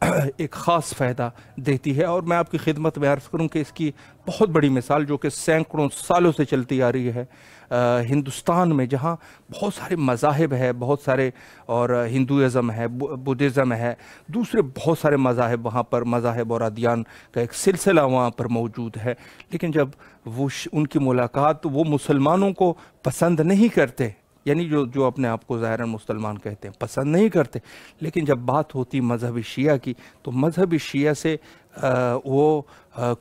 ایک خاص فائدہ دیتی ہے۔ اور میں آپ کی خدمت میں عرض کروں کہ اس کی بہت بڑی مثال جو کہ سینکڑوں سالوں سے چلتی آ رہی ہے ہندوستان میں، جہاں بہت سارے مذاہب ہے، بہت سارے، اور ہندوازم ہے، بدھزم ہے، دوسرے بہت سارے مذاہب وہاں پر، مذاہب اور ادیان کا ایک سلسلہ وہاں پر موجود ہے، لیکن جب وہ ان کی ملاقات وہ مسلمانوں کو پسند نہیں کرتے، یعنی جو اپنے آپ کو ظاہراً مسلمان کہتے ہیں پسند نہیں کرتے، لیکن جب بات ہوتی مذہبی شیعہ کی تو مذہبی شیعہ سے وہ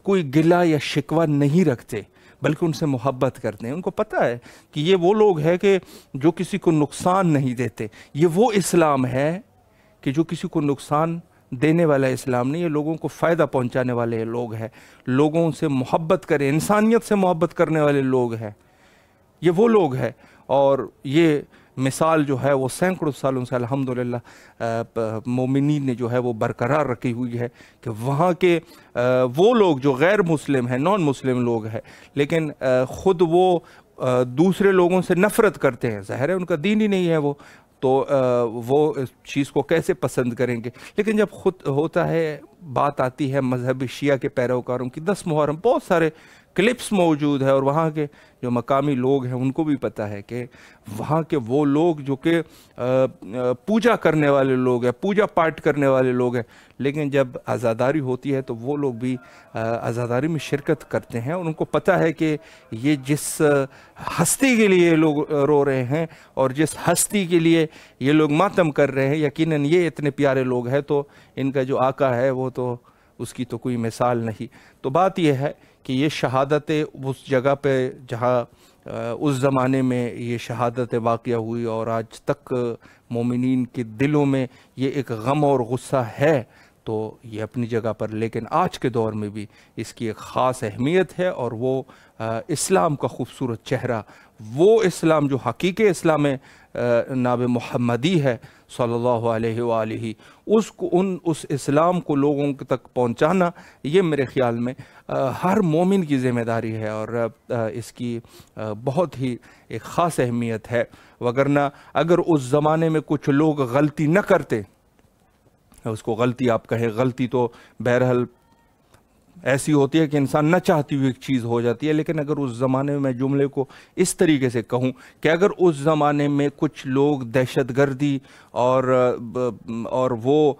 کوئی گلہ یا شکوہ نہیں رکھتے، بلکہ ان سے محبت کرتے ہیں۔ ان کو پتہ ہے کہ یہ وہ لوگ ہیں کہ جو کسی کو نقصان نہیں دیتے، یہ وہ اسلام ہے کہ جو کسی کو نقصان دینے والا اسلام نہیں، یہ لوگوں کو فائدہ پہنچانے والے لوگ ہیں، لوگوں سے محبت کریں، انسانیت سے محبت کرنے والے لوگ ہیں، یہ وہ لوگ ہیں۔ اور یہ مثال جو ہے وہ سینکڑوں سالوں سے الحمدللہ مومنین نے جو ہے وہ برقرار رکھی ہوئی ہے کہ وہاں کے وہ لوگ جو غیر مسلم ہیں، نان مسلم لوگ ہیں، لیکن خود وہ دوسرے لوگوں سے نفرت کرتے ہیں، ظاہر ہے ان کا دین ہی نہیں ہے وہ، تو وہ اس چیز کو کیسے پسند کریں گے؟ لیکن جب خود ہوتا ہے، بات آتی ہے مذہبی شیعہ کے پیروکاروں کی، 10 محرم بہت سارے کلپس موجود ہے، اور وہاں کے جو مقامی لوگ ہیں ان کو بھی پتہ ہے کہ وہاں کے وہ لوگ جو کہ پوجا کرنے والے لوگ ہیں، پوجا پاٹ کرنے والے لوگ ہیں، لیکن جب عزاداری ہوتی ہے تو وہ لوگ بھی عزاداری میں شرکت کرتے ہیں، اور ان کو پتہ ہے کہ یہ جس ہستی کے لیے لوگ رو رہے ہیں اور جس ہستی کے لیے یہ لوگ ماتم کر رہے ہیں، یقیناً یہ اتنے پیارے لوگ ہیں تو ان کا جو آقا ہے وہ تو اس کی تو کوئی مثال نہیں۔ تو بات یہ ہے کہ یہ شہادتیں اس جگہ پہ جہاں اس زمانے میں یہ شہادتیں واقعہ ہوئی، اور آج تک مومنین کے دلوں میں یہ ایک غم اور غصہ ہے، تو یہ اپنی جگہ پر، لیکن آج کے دور میں بھی اس کی ایک خاص اہمیت ہے، اور وہ اسلام کا خوبصورت چہرہ، وہ اسلام جو حقیقی اسلام ناب محمدی ہے صلی اللہ علیہ وآلہ، اس اسلام کو لوگوں تک پہنچانا، یہ میرے خیال میں ہر مومن کی ذمہ داری ہے، اور اس کی بہت ہی ایک خاص اہمیت ہے۔ وگرنہ اگر اس زمانے میں کچھ لوگ غلطی نہ کرتے، اس کو غلطی آپ کہیں، غلطی تو بہرحال ایسی ہوتی ہے کہ انسان نہ چاہتی ہوئی ایک چیز ہو جاتی ہے، لیکن اگر اس زمانے میں میں جملے کو اس طریقے سے کہوں کہ اگر اس زمانے میں کچھ لوگ دہشت گردی اور وہ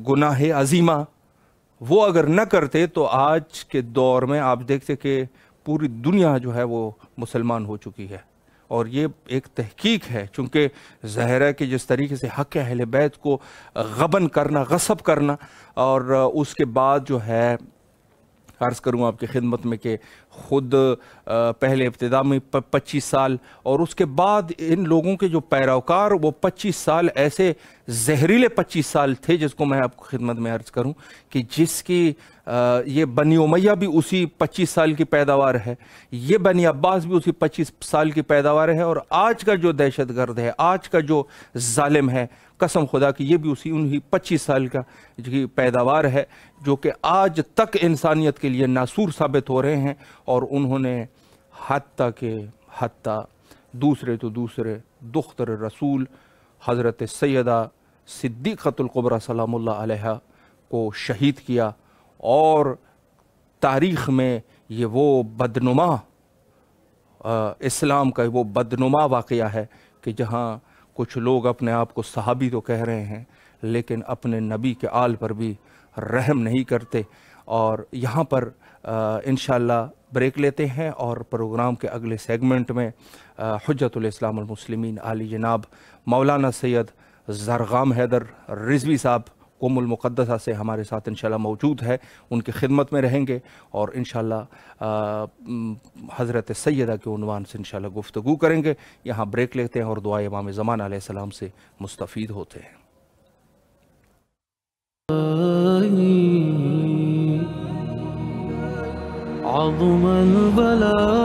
گناہ عظیمہ وہ اگر نہ کرتے، تو آج کے دور میں آپ دیکھتے کہ پوری دنیا جو ہے وہ مسلمان ہو چکی ہے، اور یہ ایک تحقیق ہے، چونکہ ظاہر ہے کہ جس طریقے سے حق اہل بیت کو غبن کرنا، غصب کرنا، اور اس کے بعد جو ہے عرض کروں آپ کی خدمت میں کہ خود پہلے ابتدا میں 25 سال، اور اس کے بعد ان لوگوں کے جو پیروکار وہ 25 سال ایسے زہریلے 25 سال تھے، جس کو میں آپ کو خدمت میں عرض کروں کہ جس کی یہ بنی امیہ بھی اسی 25 سال کی پیداوار ہے، یہ بنی عباس بھی اسی 25 سال کی پیداوار ہے، اور آج کا جو دہشت گرد ہے، آج کا جو ظالم ہے، قسم خدا کی یہ بھی انہی 25 سال کا کی پیداوار ہے، جو کہ آج تک انسانیت کے لیے ناسور ثابت ہو رہے ہیں، اور انہوں نے حتیٰ دوسرے تو دوسرے دختر رسول حضرت سیدہ صدیقۃ الکبریٰ سلام اللہ علیہا کو شہید کیا، اور تاریخ میں یہ وہ بدنما اسلام کا وہ بدنما واقعہ ہے کہ جہاں کچھ لوگ اپنے آپ کو صحابی تو کہہ رہے ہیں، لیکن اپنے نبی کے آل پر بھی رحم نہیں کرتے۔ اور یہاں پر انشاءاللہ بریک لیتے ہیں، اور پروگرام کے اگلے سیگمنٹ میں حجت الاسلام المسلمین عالی جناب مولانا سید زرغام حیدر رضوی صاحب قم المقدسہ سے ہمارے ساتھ انشاءاللہ موجود ہے، ان کی خدمت میں رہیں گے، اور انشاءاللہ حضرت سیدہ کے عنوان سے انشاءاللہ گفتگو کریں گے۔ یہاں بریک لیتے ہیں اور دعائے امام زمان علیہ السلام سے مستفید ہوتے ہیں۔ عظم البلاء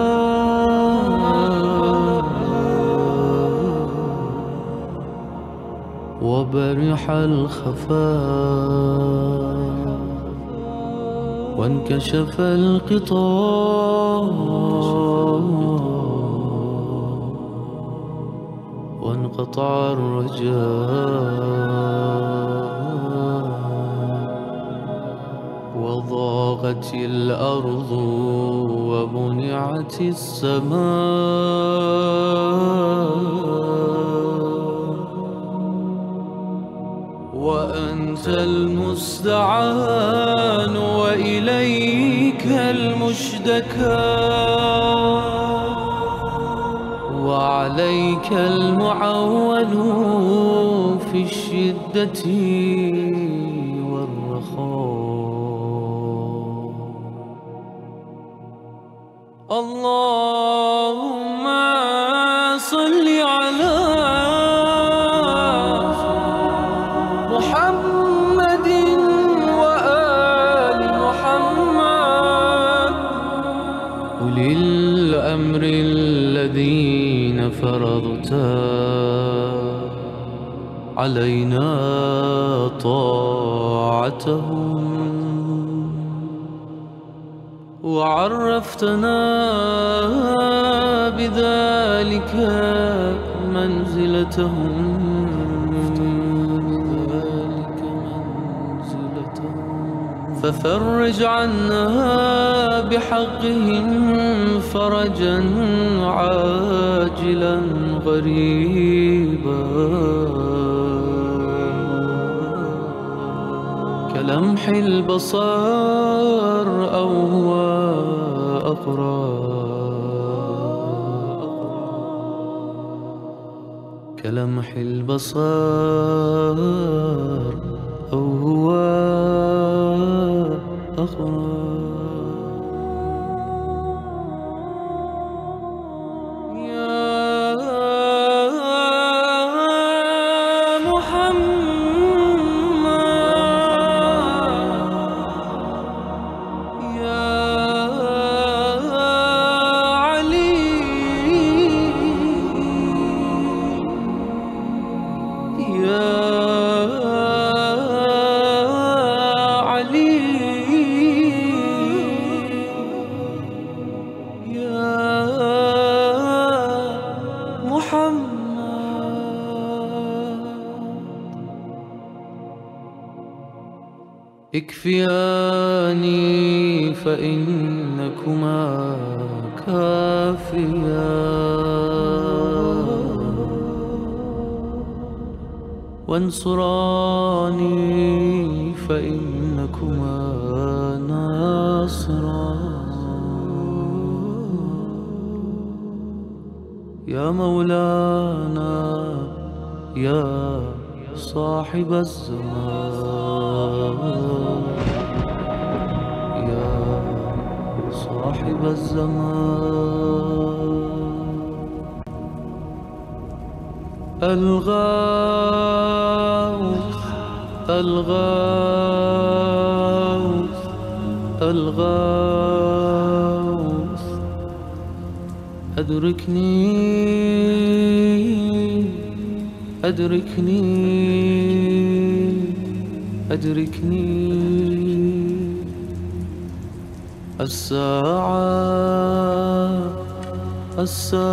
وبرح الخفاء وانكشف الغطاء وانقطع الرجاء وضاقت الأرض ومنعت السماء وأنت المستعان وإليك المشتكى وعليك المعول في الشدة والرخاء. اللهم صل على محمد وآل محمد أولي الأمر الذين فرضت علينا طاعتهم وعرفتنا بذلك منزلتهم ففرج عنا بحقهم فرجا عاجلا غريبا كلمح البصر أو هو أقرب كلمح البصر أو هو أقرب. اكفياني فإنكما كافيان وانصراني فإنكما ناصران يا مولانا يا صاحب الزمان يا صاحب الزمان الغوث الغوث الغوث أدركني أدركني أدركني الساعة الساعة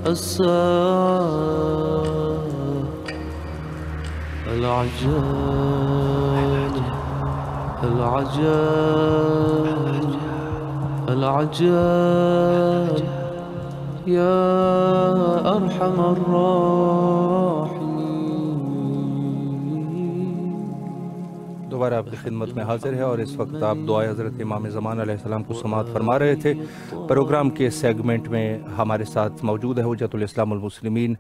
الساعة العجاب العجاب العجاب يا أرحم الراحمين. دوبارہ آپ کی خدمت میں حاضر ہے اور اس وقت آپ دعائے حضرت امام زمان علیہ السلام کو سماعت فرما رہے تھے. پروگرام کے سیگمنٹ میں ہمارے ساتھ موجود ہے حجت الاسلام المسلمین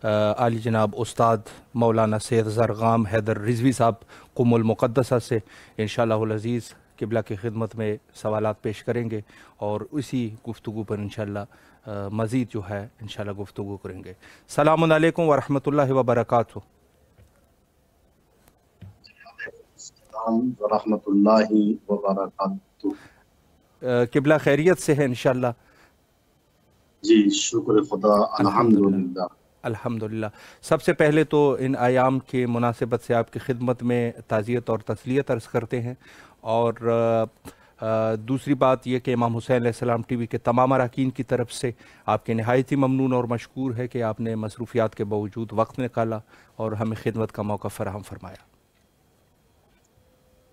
عالی جناب استاد مولانا سید زرغام حیدر رضوی صاحب قم المقدسہ سے. انشاءاللہ العزیز قبلہ کی خدمت میں سوالات پیش کریں گے اور اسی گفتگو پر انشاءاللہ مزید جو ہے انشاءاللہ گفتگو کریں گے. السلام علیکم ورحمۃ اللہ وبرکاتہ. ورحمۃ اللہ وبرکاتہ. قبلہ خیریت سے ہے انشاءاللہ؟ جی شکر خدا الحمدللہ. الحمدللہ. سب سے پہلے تو ان ایام کے مناسبت سے آپ کی خدمت میں تعزیت اور تسلیت عرض کرتے ہیں، اور دوسری بات یہ کہ امام حسین علیہ السلام ٹی وی کے تمام اراکین کی طرف سے آپ کے نہایت ہی ممنون اور مشکور ہے کہ آپ نے مصروفیات کے باوجود وقت نکالا اور ہمیں خدمت کا موقع فراہم فرمایا.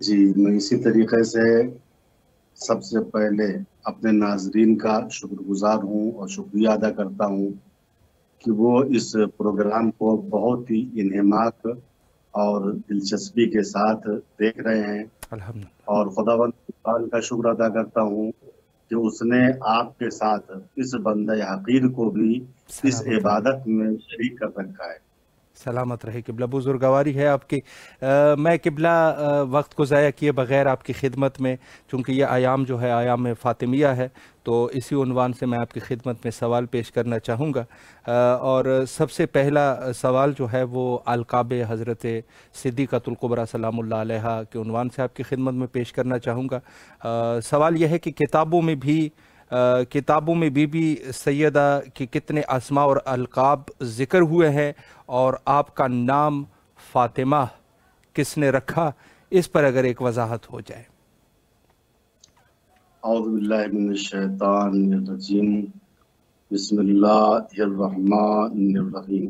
جی میں اسی طریقے سے سب سے پہلے اپنے ناظرین کا شکر گزار ہوں اور شکریہ ادا کرتا ہوں کہ وہ اس پروگرام کو بہت ہی انہماک اور دلچسپی کے ساتھ دیکھ رہے ہیں، الحمدللہ، اور خداوند خدا کا شکر ادا کرتا ہوں کہ اس نے آپ کے ساتھ اس بندہ حقیر کو بھی اس سلامت رہے، عبادت میں شریک کر رکھا ہے۔ سلامت رہے قبلہ، بزرگواری ہے آپ کی۔ میں قبلہ وقت کو ضائع کیے بغیر آپ کی خدمت میں، چونکہ یہ ایام جو ہے ایام فاطمیہ ہے، تو اسی عنوان سے میں آپ کی خدمت میں سوال پیش کرنا چاہوں گا۔ اور سب سے پہلا سوال جو ہے وہ القاب حضرت صدیقۃ الکبریٰ سلام اللہ علیہا کے عنوان سے آپ کی خدمت میں پیش کرنا چاہوں گا۔ سوال یہ ہے کہ کتابوں میں بی بی سیدہ کی کتنے اسماء اور القاب ذکر ہوئے ہیں، اور آپ کا نام فاطمہ کس نے رکھا؟ اس پر اگر ایک وضاحت ہو جائے۔ اعوذ باللہ من الشیطان الرجیم، بسم اللہ الرحمن الرحیم۔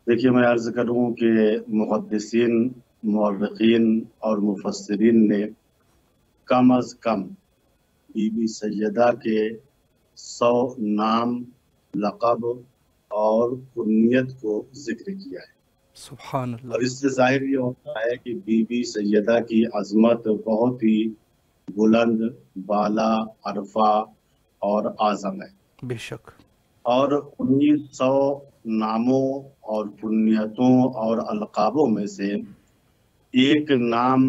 دیکھیے میں عرض کروں کہ محدثین، مورخین اور مفسرین نے کم از کم بی بی سیدہ کے 100 نام، لقب اور کنیت کو ذکر کیا ہے، سبحان اور اللہ، اس سے ظاہر یہ ہوتا ہے کہ بی بی سیدہ کی عظمت بہت ہی بلند، بالا، عرفہ اور اعظم ہے، بے شک، اور 1900 ناموں اور کنیتوں اور القابوں میں سے ایک نام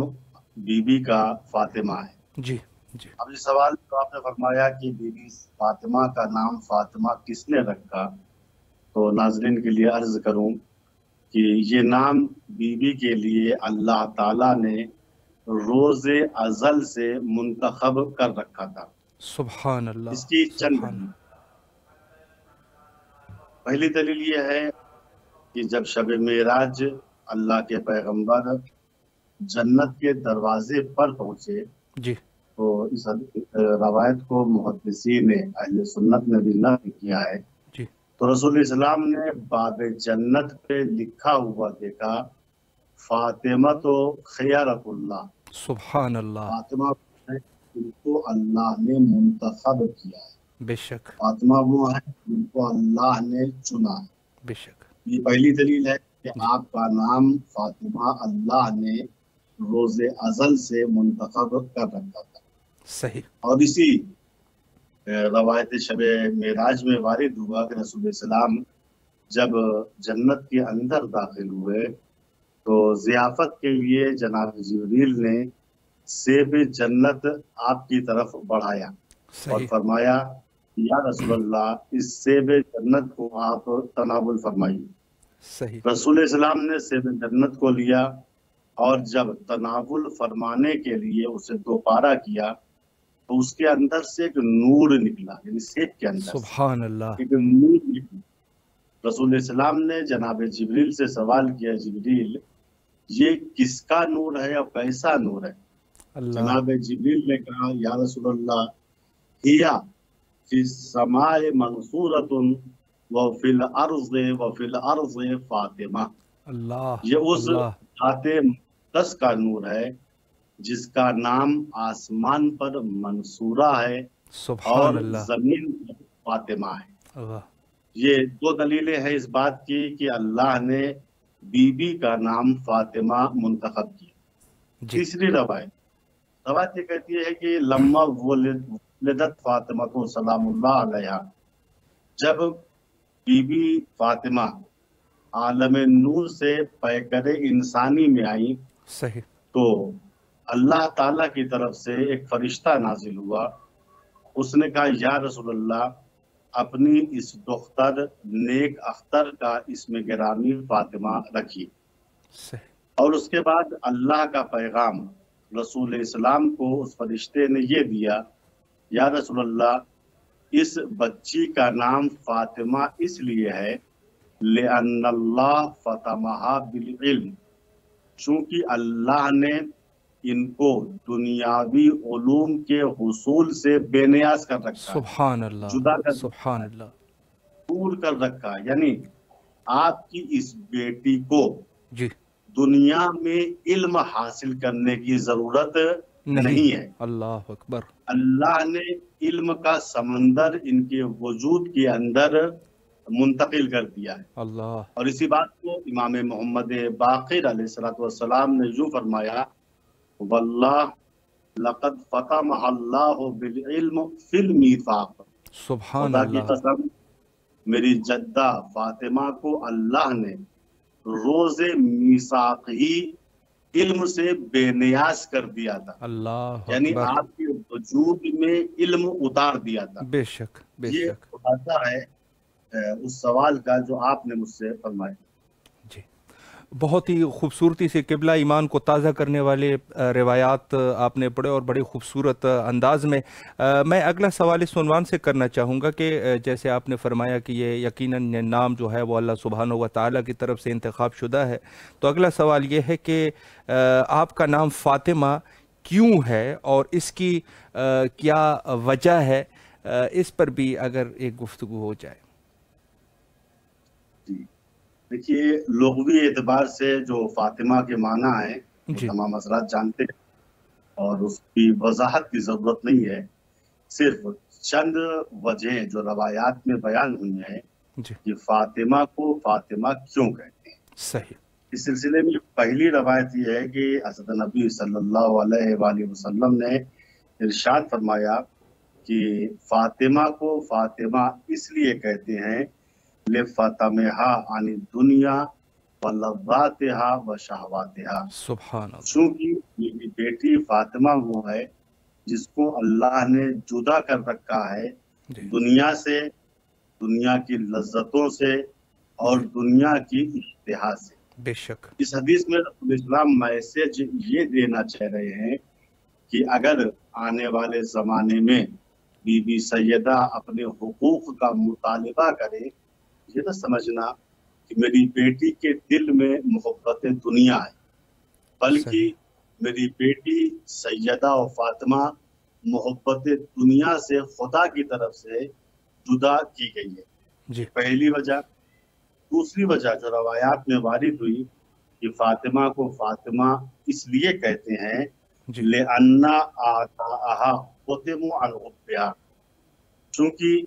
بی بی کا فاطمہ ہے۔ جی جی، اب اس سوال کو آپ نے فرمایا کہ بی بی فاطمہ کا نام فاطمہ کس نے رکھا، تو ناظرین کے لیے عرض کروں کہ یہ نام بی بی کے لیے اللہ تعالیٰ نے روز ازل سے منتخب کر رکھا تھا۔ سبحان اللہ، اس کی چند سبحان دلیل۔ پہلی دلیل یہ ہے کہ جب شب معراج اللہ کے پیغمبر جنت کے دروازے پر پہنچے، جی، تو اس روایت کو محدثین اہل سنت نے بھی نقل کیا ہے، جی، تو رسول اسلام نے باب جنت پہ لکھا ہوا دیکھا، فاطمہ تو خیارت اللہ، سبحان اللہ، فاطمہ جن کو اللہ نے منتخب کیا ہے، بے شک، فاطمہ وہ ہے جن کو اللہ نے چنا ہے۔ بے شک، یہ پہلی دلیل ہے کہ جی، آپ کا نام فاطمہ اللہ نے روز ازل سے منتخب کر رکھا تھا، صحیح، اور اسی روایت شب معراج میں وارد ہوا کہ رسول السلام جب جنت کے اندر داخل ہوئے تو ضیافت کے لیے جناب جبریل نے سیب جنت آپ کی طرف بڑھایا اور صحیح، فرمایا یا رسول اللہ اس سیب جنت کو آپ تناول فرمائیے۔ صحیح، رسول اسلام نے سیب جنت کو لیا، اور جب تناول فرمانے کے لیے اسے دوبارہ کیا تو اس کے اندر سے ایک نور نکلا، یعنی سیب کے اندر سے سبحان اللہ، ایک نور نکلا۔ رسول اسلام نے جناب جبریل سے سوال کیا، جبریل یہ کس کا نور ہے اور کیسا نور ہے؟ اللہ، جناب جبریل نے کہا یا رسول اللہ ہیا فی السماء منصورۃ وفی الارض فاطمہ، اللہ، یہ اس اللہ، ذات مقدس کا نور ہے جس کا نام آسمان پر منصورہ ہے سبحان اور اللہ، زمین پر فاطمہ ہے۔ اللہ، یہ دو دلیلیں ہیں اس بات کی کہ اللہ نے بی بی کا نام فاطمہ منتخب کیا۔ جی، تیسری روایت یہ کہتی ہے کہ لما ولدت فاطمہ کو سلام اللہ علیہ، جب بی بی فاطمہ عالم نور سے پیکر انسانی میں آئی صحیح، تو اللہ تعالیٰ کی طرف سے ایک فرشتہ نازل ہوا، اس نے کہا یا رسول اللہ اپنی اس دختر نیک اختر کا اسم گرامی فاطمہ رکھی، صحیح، اور اس کے بعد اللہ کا پیغام رسول اسلام کو اس فرشتے نے یہ دیا، یا رسول اللہ اس بچی کا نام فاطمہ اس لیے ہے لأن اللہ فطمہا بالعلم، چونکہ اللہ نے ان کو دنیاوی علوم کے حصول سے بے نیاز کر رکھا ہے، سبحان اللہ، جدا کر سبحان اللہ، دور کر رکھا ہے، یعنی آپ کی اس بیٹی کو جی، دنیا میں علم حاصل کرنے کی ضرورت نہیں ہے۔ اللہ اکبر۔ اللہ نے علم کا سمندر ان کے وجود کے اندر منتقل کر دیا ہے۔ اللہ۔ اور اسی بات کو امام محمد باقر علیہ السلام نے یوں فرمایا، واللہ لقد فتح اللہ بالعلم فی المیثاق، سبحان خدا کی اللہ۔ قسم میری جدہ فاطمہ کو اللہ نے روز میثاق ہی علم سے بے نیاز کر دیا تھا، اللہ یعنی اکبر۔ آپ کے وجود میں علم اتار دیا تھا۔ بے شک بے یہ شک۔ خلاصہ ہے اس سوال کا جو آپ نے مجھ سے فرمایا۔ جی، بہت ہی خوبصورتی سے قبلہ ایمان کو تازہ کرنے والے روایات آپ نے پڑھے اور بڑے خوبصورت انداز میں۔ میں اگلا سوال اس عنوان سے کرنا چاہوں گا کہ جیسے آپ نے فرمایا کہ یہ یقیناً یہ نام جو ہے وہ اللہ سبحانہ و تعالیٰ کی طرف سے انتخاب شدہ ہے، تو اگلا سوال یہ ہے کہ آپ کا نام فاطمہ کیوں ہے اور اس کی کیا وجہ ہے، اس پر بھی اگر ایک گفتگو ہو جائے۔ جی دیکھیے، لغوی اعتبار سے جو فاطمہ کے معنی ہے وہ جی تمام حضرات جانتے ہیں، اور اس کی وضاحت کی ضرورت نہیں ہے، صرف چند وجہیں جو روایات میں بیان ہوئی ہیں جی کہ فاطمہ کو فاطمہ کیوں کہتے ہیں۔ صحیح۔ اس سلسلے میں پہلی روایت یہ ہے کہ حضرت نبی صلی اللہ علیہ وآلہ وسلم نے ارشاد فرمایا کہ فاطمہ کو فاطمہ اس لیے کہتے ہیں لفاطمہا عن الدنیا ولذاتہا وشہواتہا، سبحان اللہ۔ چونکہ میری بیٹی فاطمہ وہ ہے جس کو اللہ نے جدا کر رکھا ہے جی دنیا سے، دنیا کی لذتوں سے اور دنیا کی اشتہا سے۔ بے شک۔ اس حدیث میں رسول اسلام میسج یہ دینا چاہ رہے ہیں کہ اگر آنے والے زمانے میں بی بی سیدہ اپنے حقوق کا مطالبہ کرے، یہ نہ سمجھنا کہ میری بیٹی کے دل میں محبت دنیا ہے، بلکہ صحیح۔ میری بیٹی سیدہ و فاطمہ محبت دنیا سے خدا کی طرف سے جدا کی گئی ہے، جی پہلی وجہ۔ دوسری وجہ جو روایات میں وارد ہوئی کہ فاطمہ کو فاطمہ اس لیے کہتے ہیں جی لِأَنَّ آتَاءَهَا خُتِمُ عَنْ حُبِّهَا، چونکہ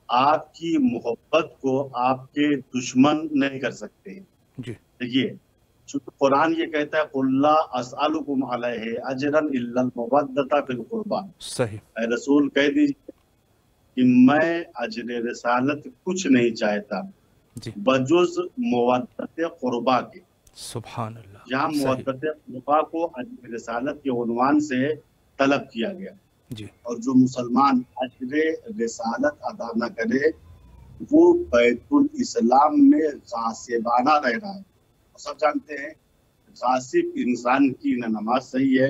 آپ کی محبت کو آپ کے دشمن نہیں کر سکتے۔ جی دیکھیے، چونکہ قرآن یہ کہتا ہے قُلْ لَا أَسْأَلُكُمْ عَلَيْهِ أَجْرًا إِلَّا الْمَوَدَّةَ فِي الْقُرْبَى، صحیح۔ اے رسول کہہ دیجیے کہ میں اجر رسالت کچھ نہیں چاہتا جی بجز مودت قربا کے۔ سبحان اللہ۔ یہاں صحیح۔ مودت قربا کو اجر رسالت کے عنوان سے طلب کیا گیا، جی اور جو مسلمان اجر رسالت ادا نہ کرے وہ بیت الاسلام میں غاصبانہ رہ رہا ہے۔ سب جانتے ہیں غاصب انسان کی نہ نماز صحیح ہے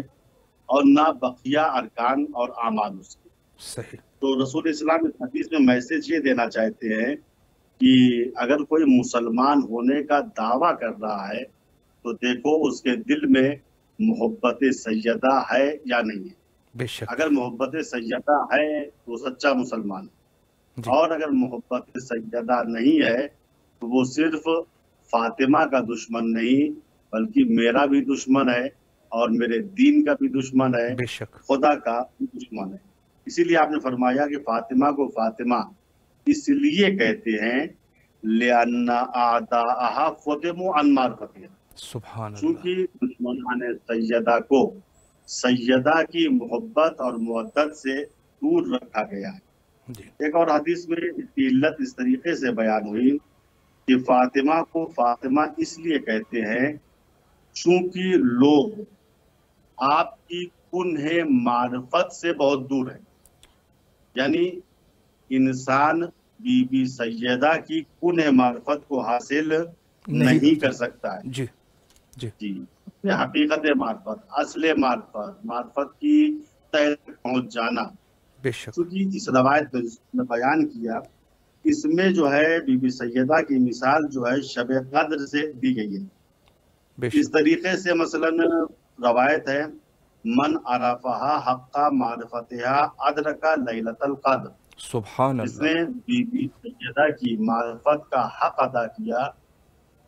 اور نہ بقیہ ارکان اور اعمال اس کے۔ صحیح۔ تو رسول اسلام اس حدیث میں میسج یہ دینا چاہتے ہیں کہ اگر کوئی مسلمان ہونے کا دعویٰ کر رہا ہے تو دیکھو اس کے دل میں محبت سیدہ ہے یا نہیں ہے۔ بے شک۔ اگر محبت سیدہ ہے تو سچا مسلمان ہے، جی اور اگر محبت سیدہ نہیں ہے تو وہ صرف فاطمہ کا دشمن نہیں بلکہ میرا بھی دشمن ہے اور میرے دین کا بھی دشمن ہے، بے شک۔ خدا کا بھی دشمن ہے۔ اسی لیے آپ نے فرمایا کہ فاطمہ کو فاطمہ اس لیے کہتے ہیں لِأَنَّ أَعْدَاءَهَا فُتِمُوا عَنْ مَعْرِفَتِهَا، سبحان اللہ۔ چونکہ دشمنان سیدہ کو سیدہ کی محبت اور محبت سے دور رکھا گیا ہے۔ جی ایک اور حدیث میں اس کی علت اس طریقے سے بیان ہوئی کہ فاطمہ کو فاطمہ اس لیے کہتے ہیں چونکہ لوگ آپ کی کنہ معرفت سے بہت دور ہیں، یعنی انسان بی بی سیدہ کی کنہ معرفت کو حاصل نہیں کر سکتا ہے۔ جی جی جی، حقیقت معرفت، اصل معرفت، معرفت کی تہ تک پہنچ جانا، بے شک۔ چونکہ اس روایت میں بیان کیا، اس میں جو ہے بی بی سیدہ کی مثال جو ہے شب قدر سے دی گئی ہے۔ بے اس شک۔ طریقے سے مثلاً روایت ہے من عرفہا حق معرفتہا ادرکا لیلۃ القدر، سبحان جس اللہ۔ نے بی بی سیدہ کی معرفت کا حق ادا کیا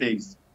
23।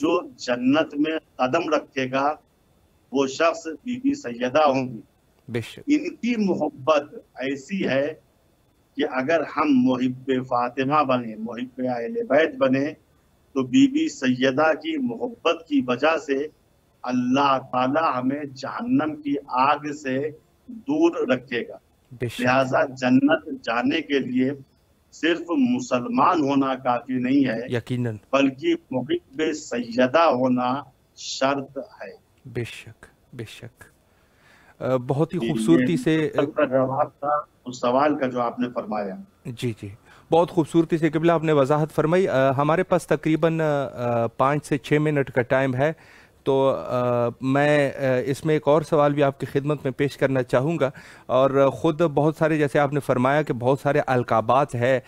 جو جنت میں قدم رکھے گا وہ شخص بی بی سیدہ ہوں گی. بے شک. ان کی محبت ایسی ہے کہ اگر ہم محب فاطمہ بنے، محب اہل بیت بنے، تو بی بی سیدہ کی محبت کی وجہ سے اللہ تعالی ہمیں جہنم کی آگ سے دور رکھے گا. بے شک. لہذا جنت جانے کے لیے صرف مسلمان ہونا کافی نہیں ہے، یقیناً. بلکہ محب سیدہ ہونا شرط ہے. بے شک بے شک. بہت ہی خوبصورتی سے کا جواب تھا اس سوال کا جو آپ نے فرمایا. جی جی بہت خوبصورتی سے قبلہ آپ نے وضاحت فرمائی. ہمارے پاس تقریباً 5 سے 6 منٹ کا ٹائم ہے، تو میں اس میں ایک اور سوال بھی آپ کی خدمت میں پیش کرنا چاہوں گا. اور خود بہت سارے، جیسے آپ نے فرمایا کہ بہت سارے القابات ہے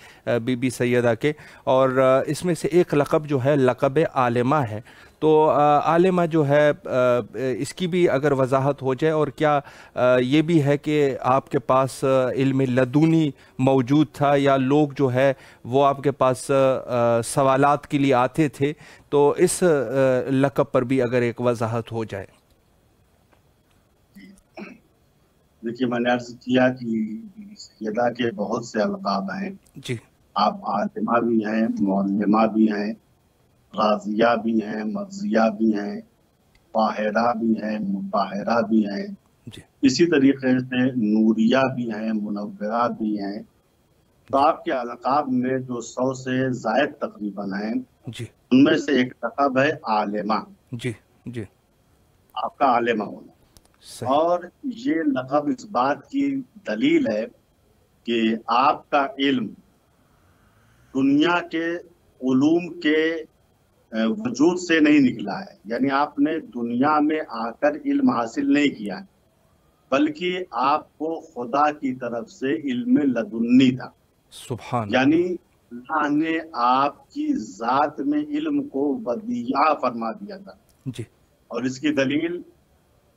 بی بی سیدہ کے، اور اس میں سے ایک لقب جو ہے لقب عالمہ ہے. تو عالمہ جو ہے اس کی بھی اگر وضاحت ہو جائے، اور کیا یہ بھی ہے کہ آپ کے پاس علم لدنی موجود تھا، یا لوگ جو ہے وہ آپ کے پاس سوالات کے لیے آتے تھے؟ تو اس لقب پر بھی اگر ایک وضاحت ہو جائے. دیکھیے میں نے عرض کیا کہ بی بی سیدہ کے بہت سے القاب ہیں. جی. آپ عالمہ بھی ہیں، معلمہ بھی ہیں، غازیہ بھی ہیں، مرضیہ بھی ہیں، طاہرہ بھی ہیں، مطہرہ بھی ہیں. جی. اسی طریقے سے نوریہ بھی ہیں، منورہ بھی ہیں. تو آپ کے القاب میں جو 100 سے زائد تقریباً ہیں، جی. ان میں سے ایک لقب ہے عالمہ. جی. جی. آپ کا عالمہ ہونا. صحیح. اور یہ لقب اس بات کی دلیل ہے کہ آپ کا علم دنیا کے علوم کے وجود سے نہیں نکلا ہے. یعنی آپ نے دنیا میں آ کر علم حاصل نہیں کیا ہے، بلکہ آپ کو خدا کی طرف سے علم لدنی تھا. سبحان یعنی اللہ نے آپ کی ذات میں علم کو ودیعہ فرما دیا تھا. جی. اور اس کی دلیل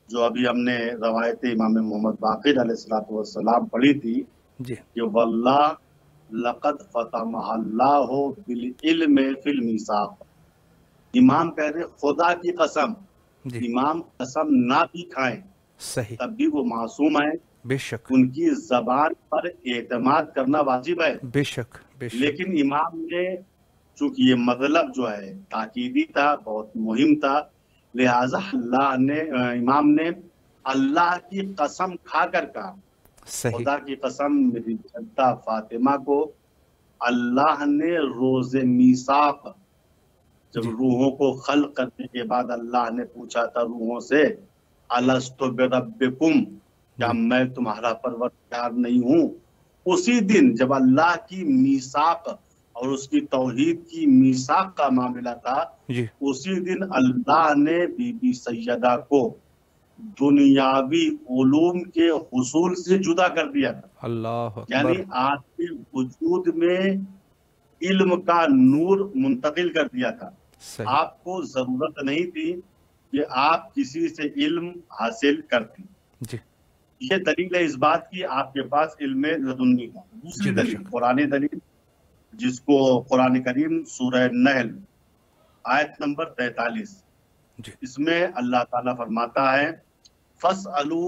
جو ابھی ہم نے روایت امام محمد باقر علیہ السلام پڑھی تھی جی. کہ واللہ لقد فتح اللہ بالعلم فی المیثاق. امام کہہ رہے خدا کی قسم. جی. امام قسم نہ بھی کھائیں صحیح. تب بھی وہ معصوم ہیں، بے شک. ان کی زبان پر اعتماد کرنا واجب ہے. بے شک. بے شک. لیکن امام نے چونکہ یہ مطلب جو ہے تاکیدی تھا، بہت مہم تھا، لہٰذا امام نے اللہ کی قسم کھا کر کہا. صحیح. خدا کی قسم میری جدہ فاطمہ کو اللہ نے روز میثاق، جب جی. روحوں کو خلق کرنے کے بعد اللہ نے پوچھا تھا روحوں سے الست بربکم، کیا میں تمہارا پروردگار نہیں ہوں، اسی دن جب اللہ کی میثاق اور اس کی توحید کی میثاق کا معاملہ تھا، جی. اسی دن اللہ نے بی بی سیدہ کو دنیاوی علوم کے حصول سے جدا کر دیا تھا. اللہ یعنی اکبر. آپ کے وجود میں علم کا نور منتقل کر دیا تھا. صحیح. آپ کو ضرورت نہیں تھی کہ آپ کسی سے علم حاصل کرتے. جی. یہ دلیل ہے اس بات کی آپ کے پاس علم لدنی کا. دوسری دلیل قرآن دلیل، جس کو قرآن کریم سورہ نحل آیت نمبر 43، جی. اس میں اللہ تعالیٰ فرماتا ہے فَاسْأَلُوا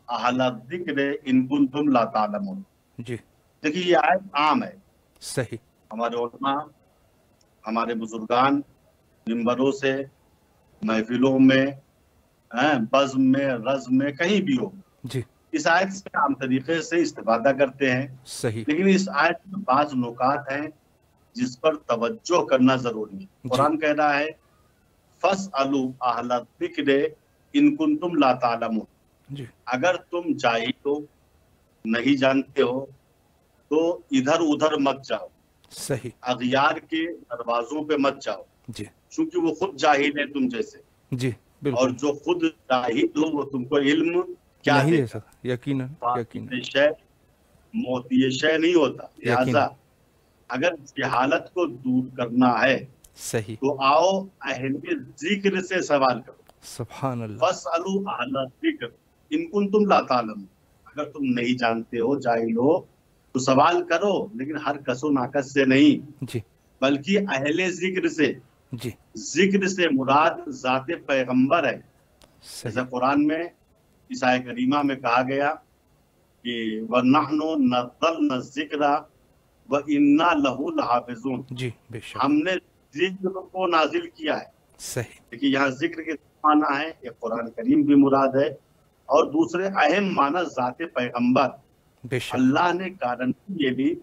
أَهْلَ الذِّكْرِ إِن كُنتُمْ لَا تَعْلَمُونَ. جی. دیکھیے یہ آیت عام ہے. صحیح. ہمارے علماء، ہمارے بزرگان منبروں سے، محفلوں میں، بزم میں، رزم میں، کہیں بھی ہو، جی. اس آیت سے عام طریقے سے استفادہ کرتے ہیں. صحیح. لیکن اس آیت میں بعض نکات ہیں جس پر توجہ کرنا ضروری ہے. قرآن کہہ رہا ہے فَاسْأَلُوا أَهْلَ الذِّكْرِ إِن كُنتُمْ لَا تَعْلَمُونَ. جی. اگر تم جاہل ہو، نہیں جانتے ہو، تو ادھر ادھر مت جاؤ، صحیح. اغیار کے دروازوں پہ مت جاؤ، جی. چونکہ وہ خود جاہل ہے تم جیسے. جی. اور بالکل. جو خود جاہل ہو وہ تم کو علم کیا نہیں دے دے سکتا. یقیناً. یقیناً. شے موتی شے نہیں ہوتا. لہذا اگر جہالت کو دور کرنا ہے صحیح. تو آؤ اہل ذکر سے سوال کرو. سبحان اللہ. فَاسْأَلُوا أَهْلَ الذِّكْرِ إِن كُنتُمْ لَا تَعْلَمُونَ. اگر تم نہیں جانتے ہو، جاہل ہو، تو سوال کرو، لیکن ہر کس و ناکس سے نہیں، جی. بلکہ اہل ذکر سے. جی ذکر سے مراد ذات پیغمبر ہے. صحیح. جیسا قرآن میں اس آیت کریمہ میں کہا گیا کہ وَنَحْنُ نَزَّلْنَا الذِّكْرَ وَإِنَّا لَهُ لَحَافِظُونَ. جی بے شک. ہم نے ذکر کو نازل کیا ہے. صحیح. دیکھیے یہاں ذکر کے معنی ہے، یہ قرآن کریم بھی مراد ہے، اور دوسرے اہم معنی ذات پیغمبر. بے شک. اللہ نے گارنٹی یہ دی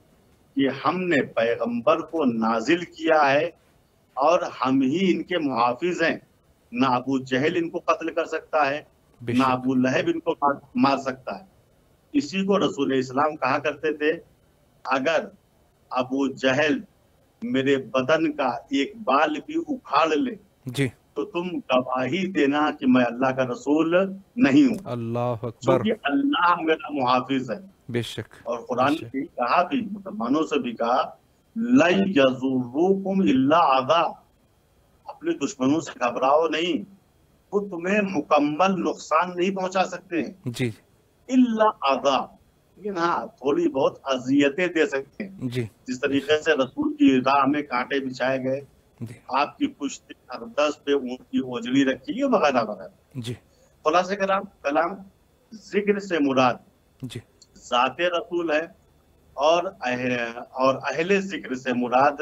کہ ہم نے پیغمبر کو نازل کیا ہے اور ہم ہی ان کے محافظ ہیں. نہ ابو جہل ان کو قتل کر سکتا ہے، بے نہ شک. ابو لہب ان کو مار سکتا ہے. اسی کو رسول اسلام کہا کرتے تھے، اگر ابو جہل میرے بدن کا ایک بال بھی اکھاڑ لے جی. تو تم گواہی دینا کہ میں اللہ کا رسول نہیں ہوں، اللہ اکبر. کیونکہ اللہ میرا محافظ ہے. بے شک. اور قرآن نے کہا بھی، مسلمانوں سے بھی کہا لَن يَضُرُّوكُمْ إِلَّا عَذَا، اپنے دشمنوں سے گھبراؤ نہیں، وہ تمہیں مکمل نقصان نہیں پہنچا سکتے ہیں. جی. الا عذا، لیکن ہاں تھوڑی بہت اذیتیں دے سکتے ہیں. جی. جس طریقے سے رسول کی راہ میں کانٹے بچھائے گئے، جی. آپ کی پشت اقدس پہ اونٹ کی اوجڑی رکھی ہے، وغیرہ وغیرہ. جی. خلاصہ کلام ذکر سے مراد جی. ذات رسول ہے، اور اہل ذکر سے مراد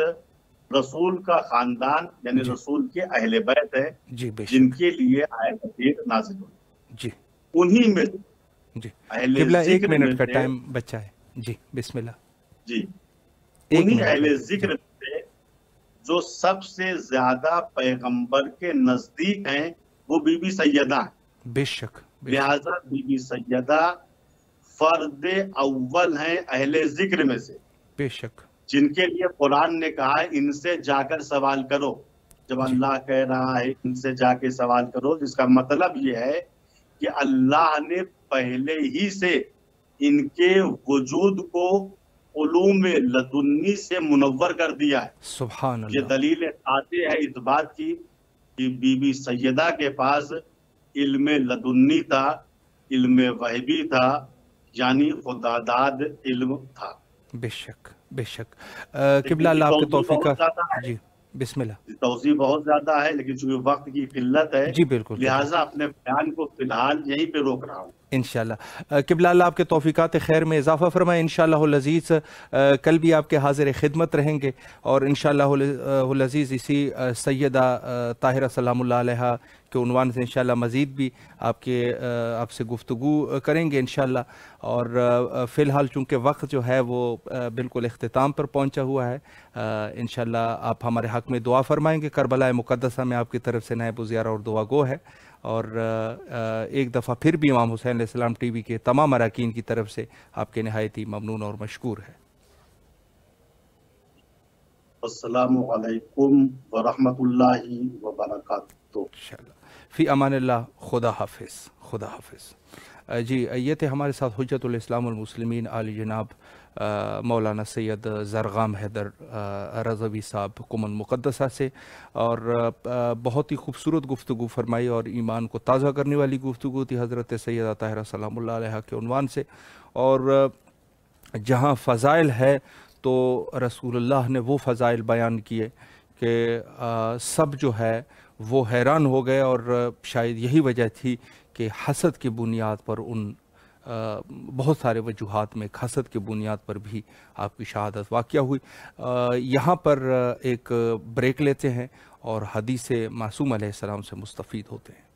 رسول کا خاندان، یعنی جی. رسول کے اہل بیت ہے، جی بے جن شک. کے لیے آیت کریمہ نازل ہوئی. جی. انہی میں جی. اہل قبلہ ایک ذکر میں منٹ کا سے، ٹائم بچا ہے. جی بسم اللہ. جی ایک انہی منٹ. اہل ذکر میں جو سب سے زیادہ پیغمبر کے نزدیک ہیں وہ بی بی سیدہ ہیں. بے شک. بے شک. لہذا بی بی سیدہ فرد اول ہیں اہل ذکر میں سے، بے شک. جن کے لیے قرآن نے کہا ہے ان سے جا کر سوال کرو. جب جی. اللہ کہہ رہا ہے ان سے جا کے سوال کرو، جس کا مطلب یہ ہے کہ اللہ نے پہلے ہی سے ان کے وجود کو علوم لدنی سے منور کر دیا ہے. سبحان یہ اللہ. دلیل قاطع ہے اس بات کی کہ بی بی سیدہ کے پاس علم لدنی تھا، علم وحبی تھا، یعنی خداداد علم تھا. بے شک. بے شک. قبلہ اللہ آپ کے توفیقات. جی بسم اللہ. توضیح بہت زیادہ ہے، لیکن چونکہ وقت کی قلت ہے جی بالکل. لہٰذا اپنے بیان کو فی الحال یہیں پہ روک رہا ہوں. انشاءاللہ. قبلہ اللہ آپ کے توفیقات خیر میں اضافہ فرمائے. انشاءاللہ العزیز کل بھی آپ کے حاضر خدمت رہیں گے، اور انشاءاللہ العزیز اسی سیدہ طاہرہ سلام اللہ علیہا کے عنوان سے انشاءاللہ مزید بھی آپ سے گفتگو کریں گے انشاءاللہ. اور فی الحال چونکہ وقت جو ہے وہ بالکل اختتام پر پہنچا ہوا ہے، انشاءاللہ آپ ہمارے حق میں دعا فرمائیں گے. کربلا مقدسہ میں آپ کی طرف سے نائب وزیرہ اور دعا گو ہے، اور ایک دفعہ پھر بھی امام حسین علیہ السلام ٹی وی کے تمام اراکین کی طرف سے آپ کے نہایت ہی ممنون اور مشکور ہے. السلام علیکم ورحمۃ اللہ وبرکاتہ. انشاءاللہ. فی امان اللہ. خدا حافظ. خدا حافظ. جی یہ تھے ہمارے ساتھ حجت الاسلام والمسلمین عالی جناب مولانا سید زرغام حیدر رضوی صاحب قم مقدسہ سے، اور بہت ہی خوبصورت گفتگو فرمائی اور ایمان کو تازہ کرنے والی گفتگو تھی حضرت سیدہ طاہرہ سلام اللہ علیہ کے عنوان سے. اور جہاں فضائل ہے تو رسول اللہ نے وہ فضائل بیان کیے کہ سب جو ہے وہ حیران ہو گئے، اور شاید یہی وجہ تھی کہ حسد کی بنیاد پر بہت سارے وجوہات میں حسد کی بنیاد پر بھی آپ کی شہادت واقع ہوئی. یہاں پر ایک بریک لیتے ہیں اور حدیث معصوم علیہ السلام سے مستفید ہوتے ہیں.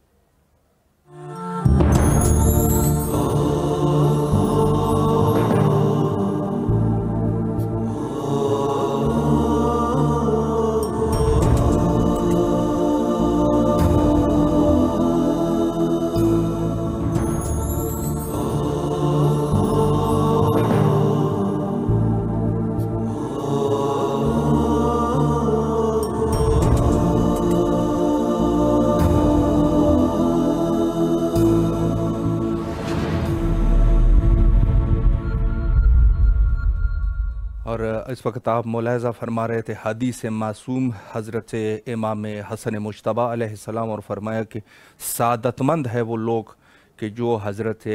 اور اس وقت آپ ملاحظہ فرما رہے تھے حدیث معصوم حضرت امام حسن مجتبیٰ علیہ السلام، اور فرمایا کہ سعادت مند ہے وہ لوگ کہ جو حضرت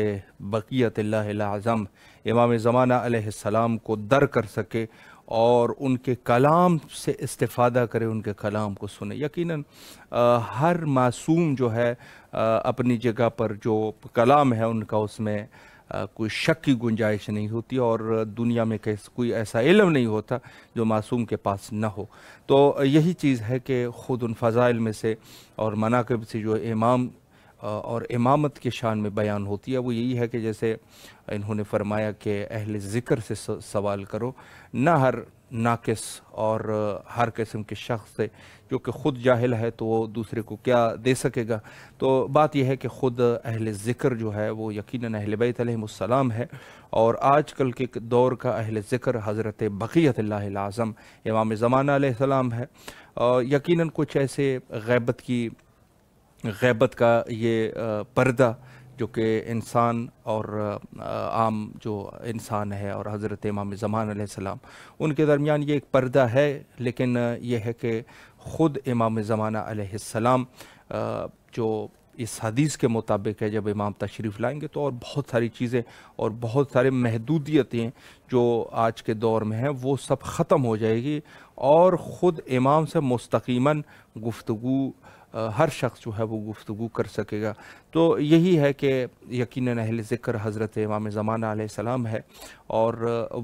بقیت اللہ الاعظم امام زمانہ علیہ السلام کو در کر سکے اور ان کے کلام سے استفادہ کرے، ان کے کلام کو سنے۔ یقیناً ہر معصوم جو ہے اپنی جگہ پر جو کلام ہے ان کا، اس میں کوئی شک کی گنجائش نہیں ہوتی، اور دنیا میں کوئی ایسا علم نہیں ہوتا جو معصوم کے پاس نہ ہو۔ تو یہی چیز ہے کہ خود ان فضائل میں سے اور مناقب سے جو امام اور امامت کے شان میں بیان ہوتی ہے، وہ یہی ہے کہ جیسے انہوں نے فرمایا کہ اہل ذکر سے سوال کرو، نہ ہر ناقص اور ہر قسم کے شخص سے جو کہ خود جاہل ہے تو وہ دوسرے کو کیا دے سکے گا۔ تو بات یہ ہے کہ خود اہل ذکر جو ہے وہ یقیناً اہل بیت علیہم السلام ہے، اور آج کل کے دور کا اہل ذکر حضرت بقیت اللہ العظم امام زمانہ علیہ السلام ہے۔ یقیناً کچھ ایسے غیبت کا یہ پردہ جو کہ انسان اور عام جو انسان ہے اور حضرت امام زمان علیہ السلام ان کے درمیان یہ ایک پردہ ہے، لیکن یہ ہے کہ خود امام زمانہ علیہ السلام جو اس حدیث کے مطابق ہے، جب امام تشریف لائیں گے تو اور بہت ساری چیزیں اور بہت سارے محدودیتیں جو آج کے دور میں ہیں وہ سب ختم ہو جائے گی، اور خود امام سے مستقیماً گفتگو ہر شخص جو ہے وہ گفتگو کر سکے گا۔ تو یہی ہے کہ یقیناً اہل ذکر حضرت امام زمانہ علیہ السلام ہے، اور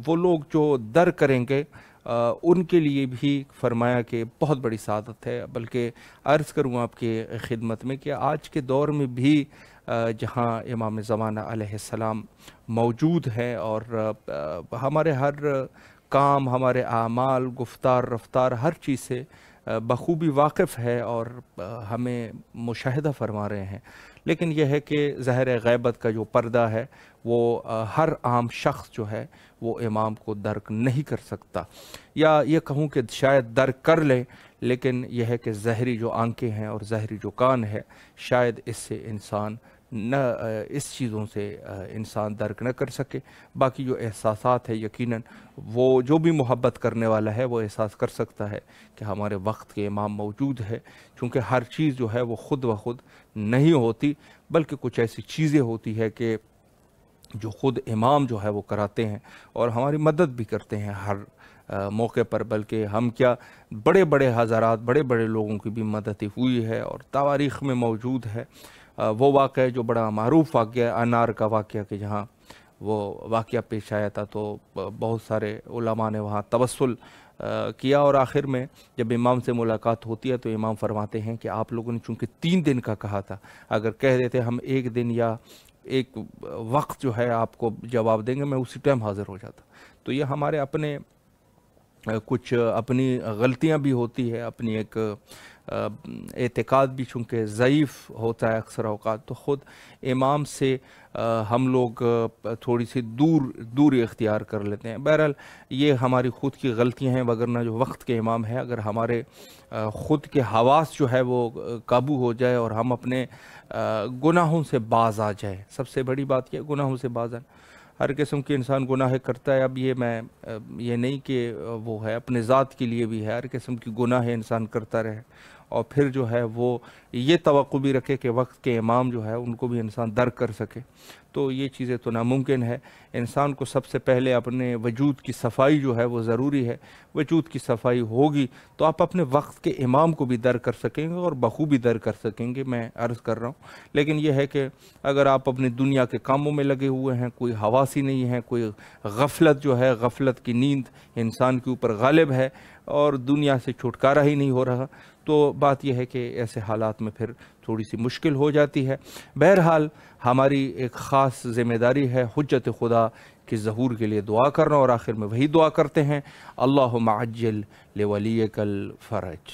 وہ لوگ جو در کریں گے ان کے لیے بھی فرمایا کہ بہت بڑی سعادت ہے۔ بلکہ عرض کروں آپ کی خدمت میں کہ آج کے دور میں بھی جہاں امام زمانہ علیہ السلام موجود ہیں، اور ہمارے ہر کام، ہمارے اعمال، گفتار، رفتار، ہر چیز سے بخوبی واقف ہے اور ہمیں مشاہدہ فرما رہے ہیں، لیکن یہ ہے کہ ظاہر غیبت کا جو پردہ ہے وہ ہر عام شخص جو ہے وہ امام کو درک نہیں کر سکتا، یا یہ کہوں کہ شاید درک کر لے، لیکن یہ ہے کہ ظاہری جو آنکھیں ہیں اور ظاہری جو کان ہے شاید اس سے انسان نہ اس چیزوں سے انسان درک نہ کر سکے۔ باقی جو احساسات ہے یقیناً وہ جو بھی محبت کرنے والا ہے وہ احساس کر سکتا ہے کہ ہمارے وقت کے امام موجود ہے، چونکہ ہر چیز جو ہے وہ خود بخود نہیں ہوتی، بلکہ کچھ ایسی چیزیں ہوتی ہے کہ جو خود امام جو ہے وہ کراتے ہیں اور ہماری مدد بھی کرتے ہیں ہر موقع پر، بلکہ ہم کیا بڑے بڑے حضرات، بڑے بڑے لوگوں کی بھی مدد ہوئی ہے اور تواریخ میں موجود ہے۔ وہ واقعہ جو بڑا معروف واقعہ انار کا واقعہ، کہ جہاں وہ واقعہ پیش آیا تھا تو بہت سارے علماء نے وہاں توسل کیا، اور آخر میں جب امام سے ملاقات ہوتی ہے تو امام فرماتے ہیں کہ آپ لوگوں نے چونکہ 3 دن کا کہا تھا، اگر کہہ دیتے ہم 1 دن یا ایک وقت جو ہے آپ کو جواب دیں گے، میں اسی ٹائم حاضر ہو جاتا۔ تو یہ ہمارے اپنے کچھ اپنی غلطیاں بھی ہوتی ہے، اپنی ایک اعتقاد بھی چونکہ ضعیف ہوتا ہے اکثر اوقات، تو خود امام سے ہم لوگ تھوڑی سی دوری اختیار کر لیتے ہیں۔ بہرحال یہ ہماری خود کی غلطیاں ہیں، وگرنہ جو وقت کے امام ہے، اگر ہمارے خود کے حواس جو ہے وہ قابو ہو جائے اور ہم اپنے گناہوں سے باز آ جائے، سب سے بڑی بات یہ گناہوں سے باز آنا۔ ہر قسم کے انسان گناہ کرتا ہے، اب یہ نہیں کہ وہ ہے اپنے ذات کے لیے بھی ہے، ہر قسم کی گناہ انسان کرتا رہے، اور پھر جو ہے وہ یہ توقع بھی رکھے کہ وقت کے امام جو ہے ان کو بھی انسان درک کر سکے، تو یہ چیزیں تو ناممکن ہے۔ انسان کو سب سے پہلے اپنے وجود کی صفائی جو ہے وہ ضروری ہے، وجود کی صفائی ہوگی تو آپ اپنے وقت کے امام کو بھی درک کر سکیں گے اور بخوبی درک کر سکیں گے، میں عرض کر رہا ہوں۔ لیکن یہ ہے کہ اگر آپ اپنی دنیا کے کاموں میں لگے ہوئے ہیں، کوئی حواسی نہیں ہے، کوئی غفلت جو ہے، غفلت کی نیند انسان کے اوپر غالب ہے اور دنیا سے چھٹکارا ہی نہیں ہو رہا، تو بات یہ ہے کہ ایسے حالات میں پھر تھوڑی سی مشکل ہو جاتی ہے۔ بہرحال ہماری ایک خاص ذمہ داری ہے حجت خدا کے ظہور کے لیے دعا کرنا، اور آخر میں وہی دعا کرتے ہیں اللہم عجل لولیک الفرج۔